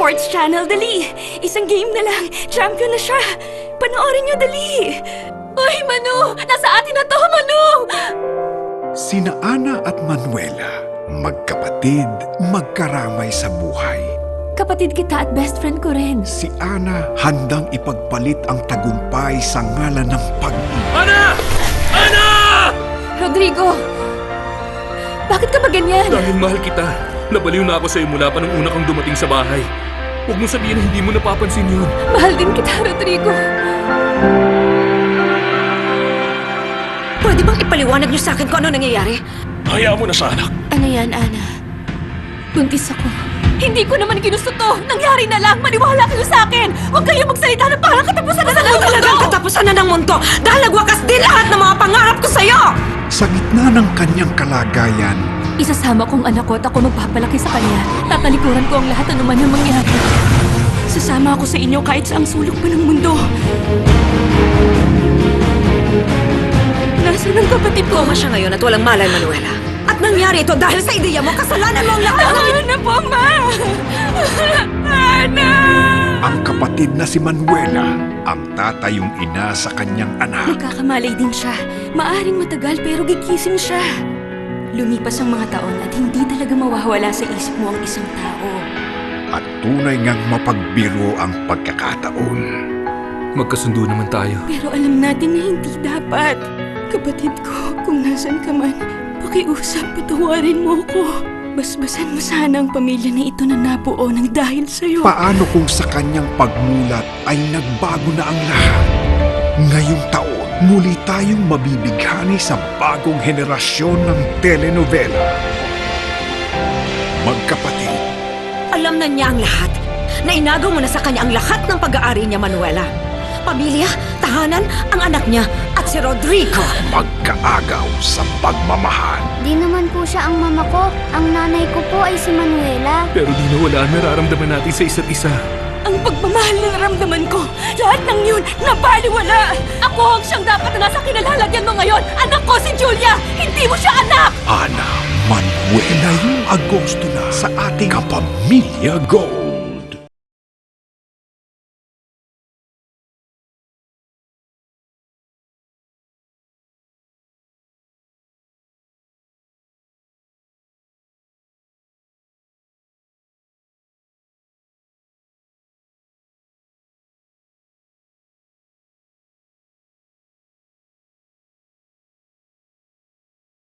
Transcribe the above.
Sports Channel, dali! Isang game na lang, champion na siya! Panoorin niyo, dali! Ay, Manu! Nasa atin na to, Manu! Sina Ana at Manuela, magkapatid, magkaramay sa buhay. Kapatid kita at best friend ko rin. Si Ana handang ipagpalit ang tagumpay sa ngalan ng pag-ibig. Ana! Ana! Rodrigo! Bakit ka ba ganyan? Dahil mahal kita, nabaliw na ako sa'yo mula pa nung una kang dumating sa bahay. Huwag mo sabihin na hindi mo napapansin yun. Mahal din kita, Rodrigo. Pwede bang ipaliwanag niyo sa akin kung ano nangyayari? Hayaan mo na sa anak. Ano yan, Ana? Buntis ako. Hindi ko naman ginusto to! Nangyari na lang! Maniwala kayo sa akin! Huwag kayo magsalita na parang katapusan na ng mundo! Talagang katapusan na ng mundo dahil nagwakas din lahat ng mga pangarap ko sa'yo! Sa gitna ng kanyang kalagayan, Isasama kong anak ko at ako magpapalaki sa kanya. Tatalikuran ko ang lahat ano man ang mangyari. Sasama ako sa inyo kahit sa ang sulok pa ng mundo. Nasaan ang kapatid ko? Koma siya ngayon at walang malay, Manuela. At nangyari ito dahil sa ideya mo, kasalanan mo ang lahat ng... Tama na po, Ma! Ana! ang kapatid na si Manuela, ang tatayong ina sa kanyang anak. Nagkakamalay din siya. Maaring matagal pero gigising siya. Lumipas ang mga taon at hindi talaga mawawala sa isip mo ang isang tao. At tunay ngang mapagbiro ang pagkakataon. Magkasundo naman tayo. Pero alam natin na hindi dapat. Kapatid ko, kung nasan ka man, pakiusap, patawarin mo ko. Basbasan mo sana ang pamilya na ito na nabuo ng dahil sa'yo. Paano kung sa kanyang pagmulat ay nagbago na ang lahat? Ngayong taon, muli tayong mabibighani sa bagong henerasyon ng telenovela. Magkapatid, Alam na niya ang lahat. Na inagaw mo na sa kanya ang lahat ng pag-aari niya, Manuela. Pamilya, tahanan, ang anak niya, at si Rodrigo. magkaagaw sa pagmamahal. Di naman po siya ang mama ko. Ang nanay ko po ay si Manuela. Pero di na wala ang nararamdaman natin sa isa't isa. Ang pagmamahal na naramdaman ko, lahat ng yun, nabaliwala! Ako ang siyang dapat na nasa kinalalagyan mo ngayon! Anak ko si Julia! Hindi mo siya anak! Ana, Manuela yung Agosto na sa ating Kapamilya Go!